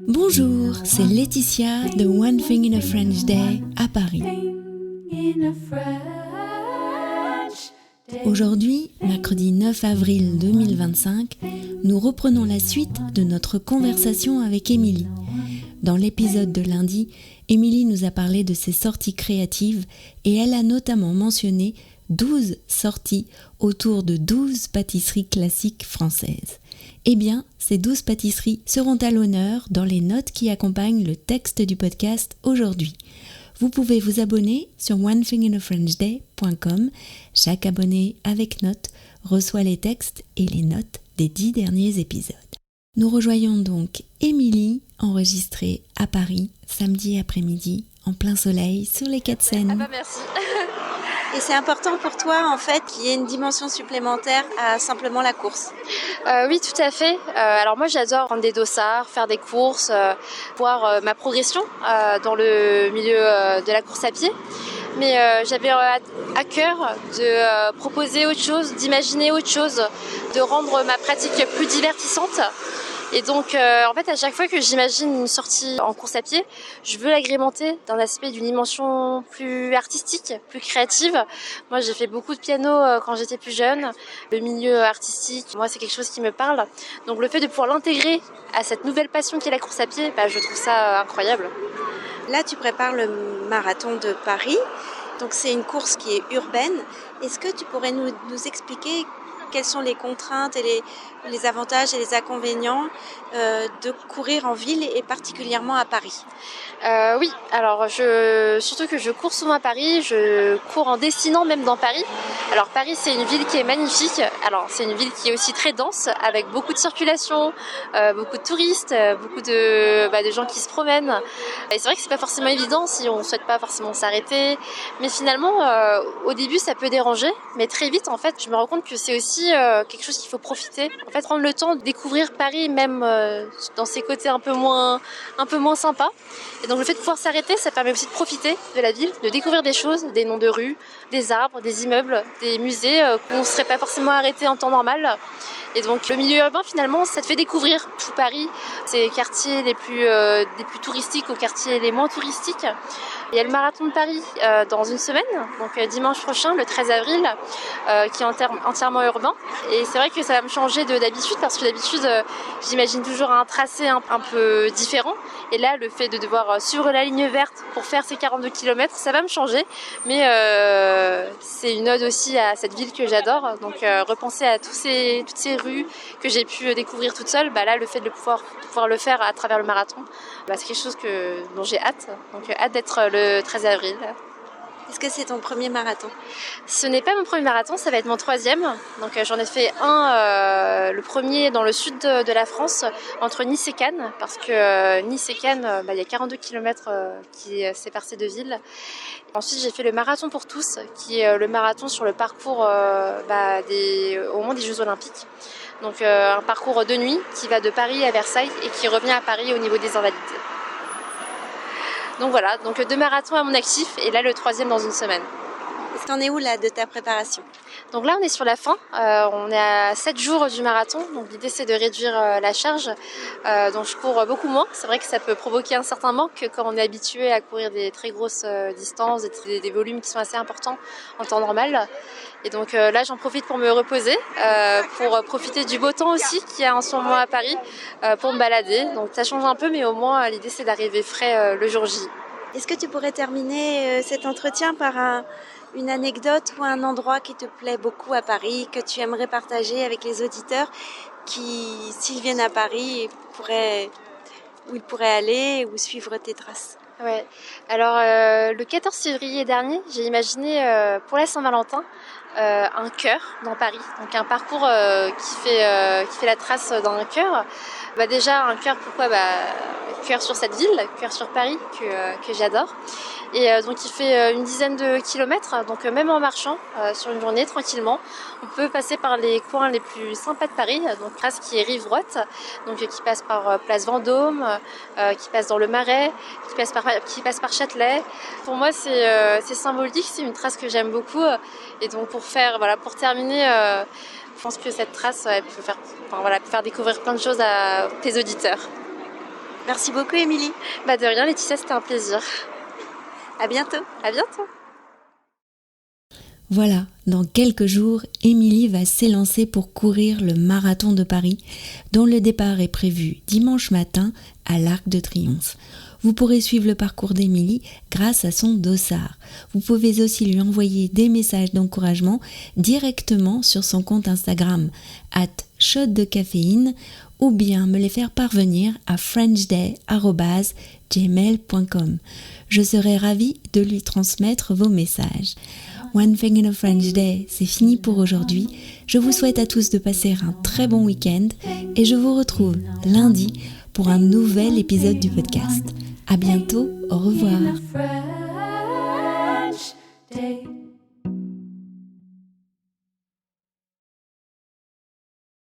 Bonjour, c'est Laetitia de One Thing in a French Day à Paris. Aujourd'hui, mercredi 9 avril 2025, nous reprenons la suite de notre conversation avec Émilie. Dans l'épisode de lundi, Émilie nous a parlé de ses sorties créatives et elle a notamment mentionné 12 sorties autour de 12 pâtisseries classiques françaises. Eh bien, ces 12 pâtisseries seront à l'honneur dans les notes qui accompagnent le texte du podcast aujourd'hui. Vous pouvez vous abonner sur onethinginafrenchday.com. Chaque abonné avec note reçoit les textes et les notes des 10 derniers épisodes. Nous rejoignons donc Émilie, enregistrée à Paris, samedi après-midi, en plein soleil, sur les quais de Seine. Ah bah merci. Et c'est important pour toi, en fait, qu'il y ait une dimension supplémentaire à simplement la course. Oui, tout à fait. Alors moi, j'adore prendre des dossards, faire des courses, voir ma progression dans le milieu de la course à pied. Mais j'avais à cœur de proposer autre chose, d'imaginer autre chose, de rendre ma pratique plus divertissante. Et donc, en fait, à chaque fois que j'imagine une sortie en course à pied, je veux l'agrémenter d'un aspect, d'une dimension plus artistique, plus créative. Moi, j'ai fait beaucoup de piano quand j'étais plus jeune. Le milieu artistique, moi, c'est quelque chose qui me parle. Donc, le fait de pouvoir l'intégrer à cette nouvelle passion qui est la course à pied, je trouve ça incroyable. Là, tu prépares le marathon de Paris. Donc, c'est une course qui est urbaine. Est-ce que tu pourrais nous expliquer quelles sont les contraintes et les avantages et les inconvénients de courir en ville et particulièrement à Paris? Oui, alors surtout que je cours souvent à Paris, je cours en dessinant même dans Paris. Alors Paris, c'est une ville qui est magnifique. Alors c'est une ville qui est aussi très dense, avec beaucoup de circulation, beaucoup de touristes, beaucoup de gens qui se promènent. Et c'est vrai que c'est pas forcément évident si on souhaite pas forcément s'arrêter. Mais finalement, au début, ça peut déranger, mais très vite, en fait, je me rends compte que c'est aussi quelque chose qu'il faut profiter. En fait, prendre le temps de découvrir Paris, même dans ses côtés un peu moins sympas. Et donc le fait de pouvoir s'arrêter, ça permet aussi de profiter de la ville, de découvrir des choses, des noms de rues, des arbres, des immeubles, des musées où on ne serait pas forcément arrêté en temps normal. Et donc le milieu urbain, finalement, ça te fait découvrir tout Paris, ces quartiers les plus touristiques aux quartiers les moins touristiques. Il y a le marathon de Paris dans une semaine, donc dimanche prochain, le 13 avril, qui est entièrement urbain. Et c'est vrai que ça va me changer d'habitude, parce que d'habitude, j'imagine toujours un tracé un peu différent. Et là, le fait de devoir suivre la ligne verte pour faire ces 42 km, ça va me changer. Mais c'est une ode aussi à cette ville que j'adore. Donc repenser à toutes ces rues que j'ai pu découvrir toute seule, là, le fait de pouvoir le faire à travers le marathon, c'est quelque chose dont j'ai hâte. Donc hâte d'être le 13 avril. Est-ce que c'est ton premier marathon? Ce n'est pas mon premier marathon, ça va être mon troisième. Donc j'en ai fait le premier dans le sud de la France, entre Nice et Cannes, parce que Nice et Cannes, il y a 42 km qui séparent ces deux villes. Ensuite, j'ai fait le marathon pour tous, qui est le marathon sur le parcours au moment des Jeux Olympiques. Donc un parcours de nuit qui va de Paris à Versailles et qui revient à Paris au niveau des Invalides. Donc voilà, 2 marathons à mon actif et là le troisième dans une semaine. T'en es où là de ta préparation? Donc là on est sur la fin, on est à 7 jours du marathon, donc l'idée c'est de réduire la charge, donc je cours beaucoup moins. C'est vrai que ça peut provoquer un certain manque quand on est habitué à courir des très grosses distances, des volumes qui sont assez importants en temps normal. Et donc là j'en profite pour me reposer, pour profiter du beau temps aussi qu'il y a en ce moment à Paris, pour me balader. Donc ça change un peu, mais au moins l'idée c'est d'arriver frais le jour J. Est-ce que tu pourrais terminer cet entretien par une anecdote ou un endroit qui te plaît beaucoup à Paris, que tu aimerais partager avec les auditeurs qui, s'ils viennent à Paris, où ils pourraient aller ou suivre tes traces? Ouais. Alors le 14 février dernier, j'ai imaginé pour la Saint-Valentin un cœur dans Paris, donc un parcours qui fait la trace d'un cœur. Déjà un cœur, pourquoi cœur sur cette ville, cœur sur Paris que j'adore. Et donc il fait une dizaine de kilomètres, donc même en marchant sur une journée tranquillement, on peut passer par les coins les plus sympas de Paris, donc trace qui est rive droite, donc qui passe par Place Vendôme, qui passe dans le Marais, qui passe par Châtelet. Pour moi c'est symbolique, c'est une trace que j'aime beaucoup, et donc pour terminer Je pense que cette trace elle peut faire découvrir plein de choses à tes auditeurs. Merci beaucoup, Émilie. De rien, Laetitia, c'était un plaisir. À bientôt. À bientôt. Voilà, dans quelques jours, Émilie va s'élancer pour courir le marathon de Paris, dont le départ est prévu dimanche matin à l'Arc de Triomphe. Vous pourrez suivre le parcours d'Émilie grâce à son dossard. Vous pouvez aussi lui envoyer des messages d'encouragement directement sur son compte Instagram @shotdecaféine ou bien me les faire parvenir à frenchday@gmail.com. Je serai ravie de lui transmettre vos messages. One Thing in a French Day, c'est fini pour aujourd'hui. Je vous souhaite à tous de passer un très bon week-end et je vous retrouve lundi pour un nouvel épisode du podcast. À bientôt, au revoir.